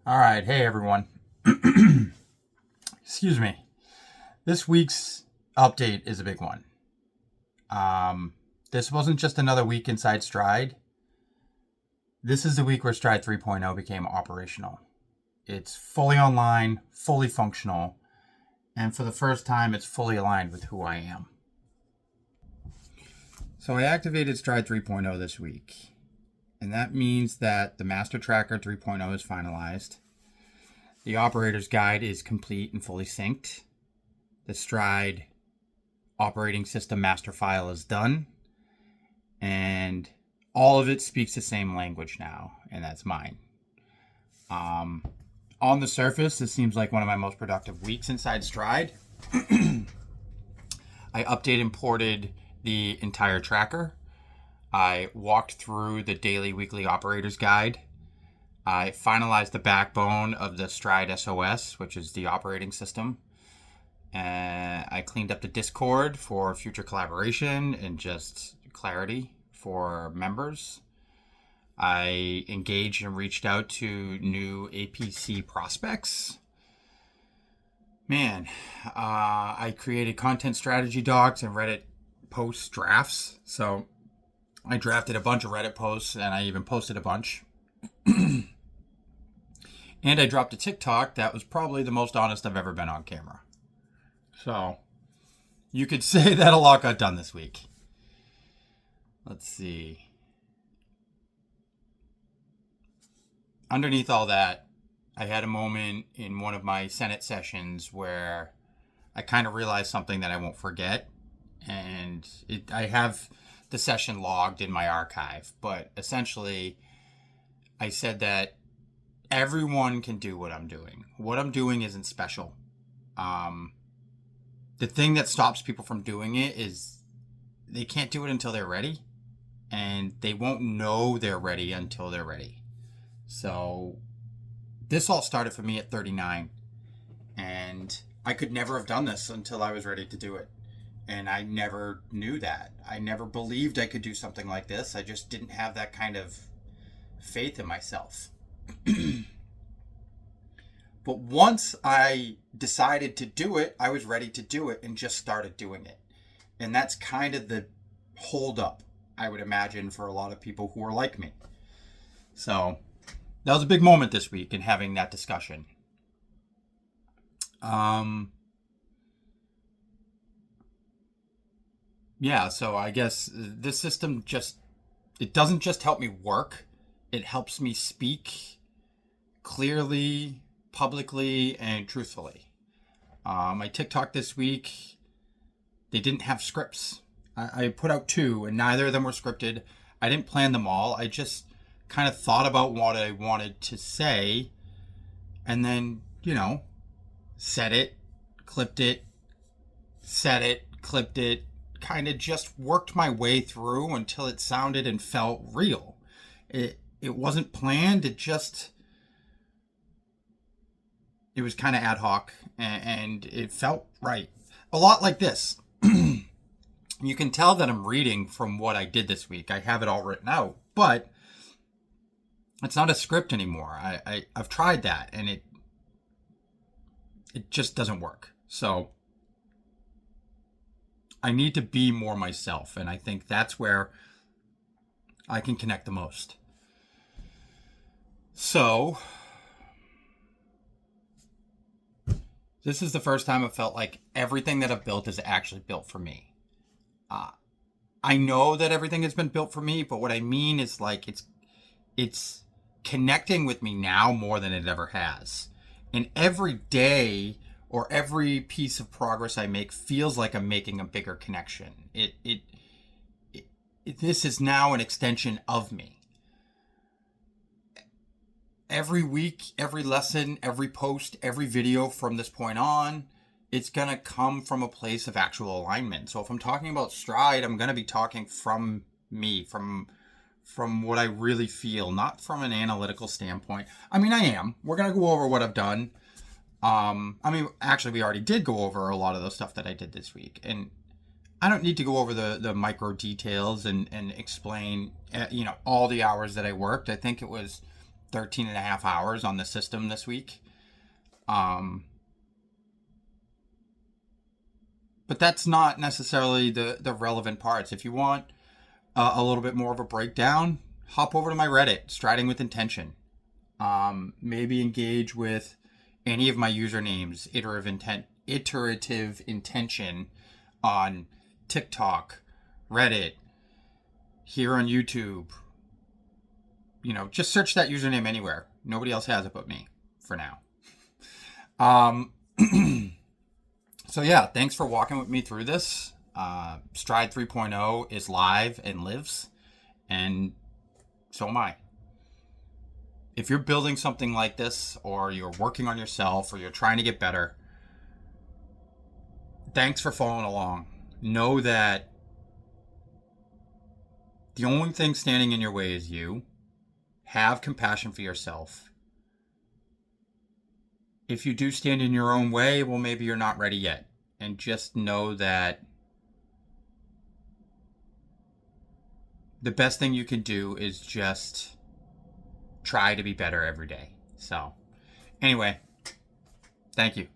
All right. Hey, everyone. Excuse me. This week's update is a big one. This wasn't just another week inside Stride. This is the week where Stride 3.0 became operational. It's fully online, fully functional, and for the first time, it's fully aligned with who I am. So I activated Stride 3.0 this week. And that means that the Master Tracker 3.0 is finalized. The operator's guide is complete and fully synced. The Stride operating system Masterfile is done. And all of it speaks the same language now, and that's mine. On the surface, this seems like one of my most productive weeks inside Stride. I update imported the entire tracker. I walked through the daily, weekly operator's guide. I finalized the backbone of the Stride S.O.S, which is the operating system. I cleaned up the Discord for future collaboration and just clarity for members. I engaged and reached out to new APC prospects. I created content strategy docs and Reddit post drafts. So I drafted a bunch of Reddit posts, and I even posted a bunch. And I dropped a TikTok that was probably the most honest I've ever been on camera. So you could say that a lot got done this week. Let's see. Underneath all that, I had a moment in one of my Senate sessions where I kind of realized something that I won't forget. And I have the session logged in my archive, but essentially I said that everyone can do what I'm doing. What I'm doing isn't special. The thing that stops people from doing it is they can't do it until they're ready, and they won't know they're ready until they're ready. So this all started for me at 39, and I could never have done this until I was ready to do it. And I never knew that. I never believed I could do something like this. I just didn't have that kind of faith in myself. But once I decided to do it, I was ready to do it and just started doing it. And that's kind of the hold up, I would imagine, for a lot of people who are like me. So that was a big moment this week in having that discussion. So I guess this system it doesn't just help me work. It helps me speak clearly, publicly, and truthfully. My TikTok this week, they didn't have scripts. I put out 2, and neither of them were scripted. I didn't plan them all. I just kind of thought about what I wanted to say, and then, said it, clipped it, said it, clipped it, kind of just worked my way through until it sounded and felt real. It wasn't planned. It was kind of ad hoc, and it felt right. A lot like this. You can tell that I'm reading from what I did this week. I have it all written out, but it's not a script anymore. I've tried that, and it just doesn't work. So I need to be more myself, and I think that's where I can connect the most. So this is the first time I felt like everything that I've built is actually built for me. I know that everything has been built for me, but what I mean is like it's connecting with me now more than it ever has. And every day or every piece of progress I make feels like I'm making a bigger connection. This is now an extension of me. Every week, every lesson, every post, every video from this point on, it's going to come from a place of actual alignment. So if I'm talking about Stride, I'm going to be talking from me, from what I really feel, not from an analytical standpoint. I mean, I am. We're going to go over what I've done. Actually, we already did go over a lot of the stuff that I did this week. And I don't need to go over the micro details and explain, all the hours that I worked. I think it was 13 and a half hours on the system this week. But that's not necessarily the relevant parts. If you want a little bit more of a breakdown, hop over to my Reddit, Striding with Intention. Maybe engage with any of my usernames, iterative intention on TikTok, Reddit, here on YouTube. You know, just search that username anywhere. Nobody else has it but me for now. So yeah, thanks for walking with me through this. Stride 3.0 is live and lives, and so am I. If you're building something like this, or you're working on yourself, or you're trying to get better, thanks for following along. Know that the only thing standing in your way is you. Have compassion for yourself. If you do stand in your own way, well, maybe you're not ready yet. And just know that the best thing you can do is just try to be better every day. So, anyway, thank you.